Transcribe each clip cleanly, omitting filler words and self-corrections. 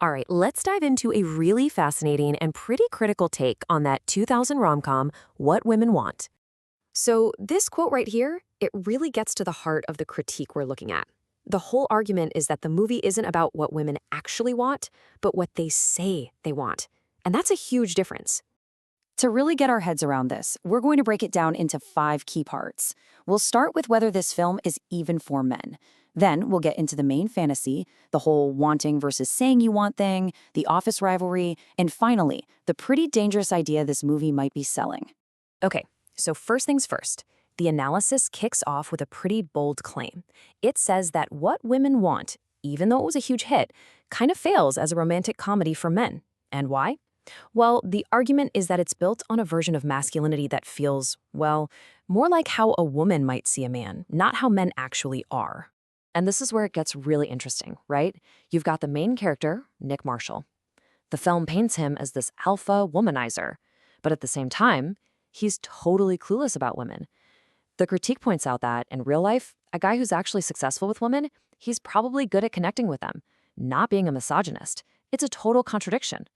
All right, let's dive into a really fascinating and pretty critical take on that 2000 rom-com, What Women Want. So this quote right here, it really gets to the heart of the critique we're looking at. The whole argument is that the movie isn't about what women actually want, but what they say they want. And that's a huge difference. To really get our heads around this, we're going to break it down into 5 key parts. We'll start with whether this film is even for men. Then we'll get into the main fantasy, the whole wanting versus saying you want thing, the office rivalry, and finally, the pretty dangerous idea this movie might be selling. Okay, so first things first. The analysis kicks off with a pretty bold claim. It says that What Women Want, even though it was a huge hit, kind of fails as a romantic comedy for men. And why? Well, the argument is that it's built on a version of masculinity that feels, well, more like how a woman might see a man, not how men actually are. And this is where it gets really interesting, right? You've got the main character, Nick Marshall. The film paints him as this alpha womanizer, but at the same time, he's totally clueless about women. The critique points out that, in real life, a guy who's actually successful with women, he's probably good at connecting with them, not being a misogynist. It's a total contradiction.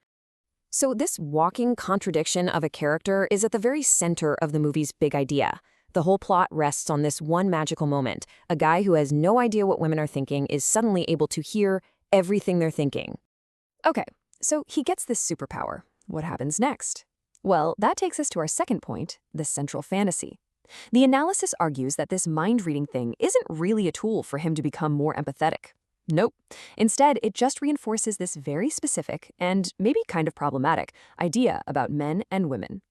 So this walking contradiction of a character is at the very center of the movie's big idea. The whole plot rests on this one magical moment. A guy who has no idea what women are thinking is suddenly able to hear everything they're thinking. Okay, so he gets this superpower. What happens next? Well, that takes us to our second point, the central fantasy. The analysis argues that this mind-reading thing isn't really a tool for him to become more empathetic. Nope. Instead, it just reinforces this very specific and maybe kind of problematic idea about men and women.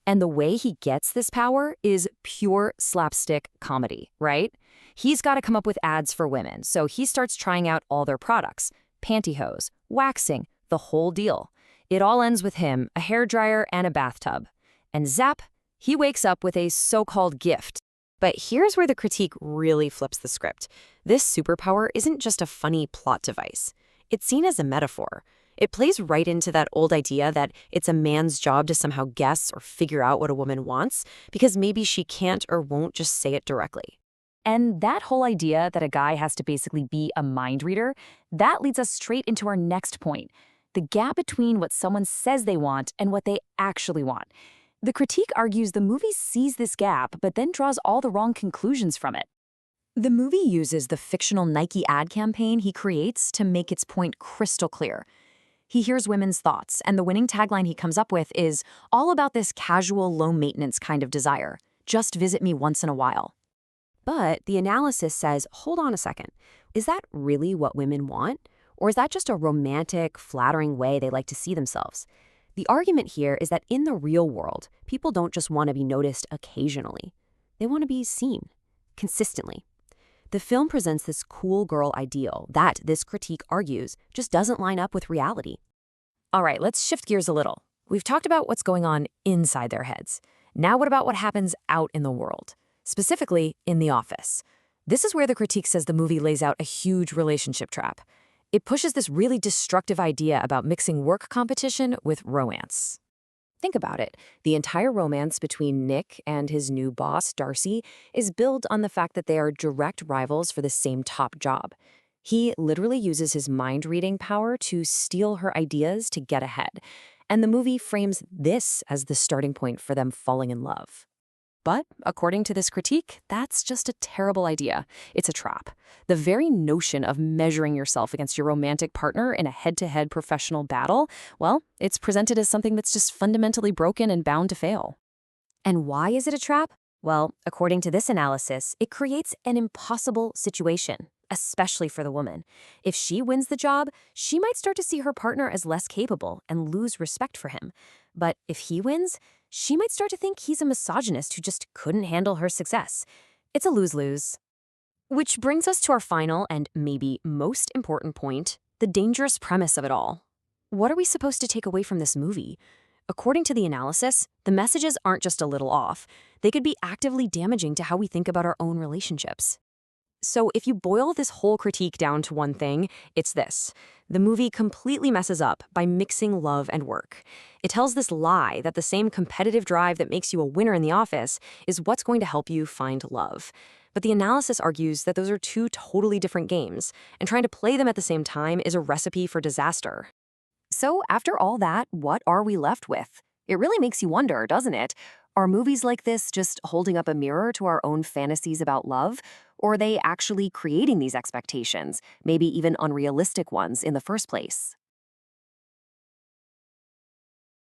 And the way he gets this power is pure slapstick comedy, right? He's got to come up with ads for women, so he starts trying out all their products, pantyhose, waxing, the whole deal. It all ends with him, a hairdryer and a bathtub. And zap, he wakes up with a so-called gift. But here's where the critique really flips the script. This superpower isn't just a funny plot device. It's seen as a metaphor. It plays right into that old idea that it's a man's job to somehow guess or figure out what a woman wants, because maybe she can't or won't just say it directly. And that whole idea that a guy has to basically be a mind reader, that leads us straight into our next point, the gap between what someone says they want and what they actually want. The critique argues the movie sees this gap, but then draws all the wrong conclusions from it. The movie uses the fictional Nike ad campaign he creates to make its point crystal clear. He hears women's thoughts, and the winning tagline he comes up with is all about this casual, low-maintenance kind of desire. Just visit me once in a while. But the analysis says, hold on a second. Is that really what women want? Or is that just a romantic, flattering way they like to see themselves? The argument here is that in the real world, people don't just want to be noticed occasionally. They want to be seen, consistently. The film presents this cool girl ideal that, this critique argues, just doesn't line up with reality. All right, let's shift gears a little. We've talked about what's going on inside their heads. Now what about what happens out in the world? Specifically, in the office. This is where the critique says the movie lays out a huge relationship trap. It pushes this really destructive idea about mixing work competition with romance. Think about it. The entire romance between Nick and his new boss, Darcy, is built on the fact that they are direct rivals for the same top job. He literally uses his mind-reading power to steal her ideas to get ahead. And the movie frames this as the starting point for them falling in love. But, according to this critique, that's just a terrible idea. It's a trap. The very notion of measuring yourself against your romantic partner in a head-to-head professional battle, well, it's presented as something that's just fundamentally broken and bound to fail. And why is it a trap? Well, according to this analysis, it creates an impossible situation, especially for the woman. If she wins the job, she might start to see her partner as less capable and lose respect for him. But if he wins, she might start to think he's a misogynist who just couldn't handle her success. It's a lose-lose. Which brings us to our final and maybe most important point, the dangerous premise of it all. What are we supposed to take away from this movie? According to the analysis, the messages aren't just a little off. They could be actively damaging to how we think about our own relationships. So if you boil this whole critique down to one thing, it's this. The movie completely messes up by mixing love and work. It tells this lie that the same competitive drive that makes you a winner in the office is what's going to help you find love. But the analysis argues that those are two totally different games, and trying to play them at the same time is a recipe for disaster. So, after all that, what are we left with? It really makes you wonder, doesn't it? Are movies like this just holding up a mirror to our own fantasies about love? Or are they actually creating these expectations, maybe even unrealistic ones in the first place?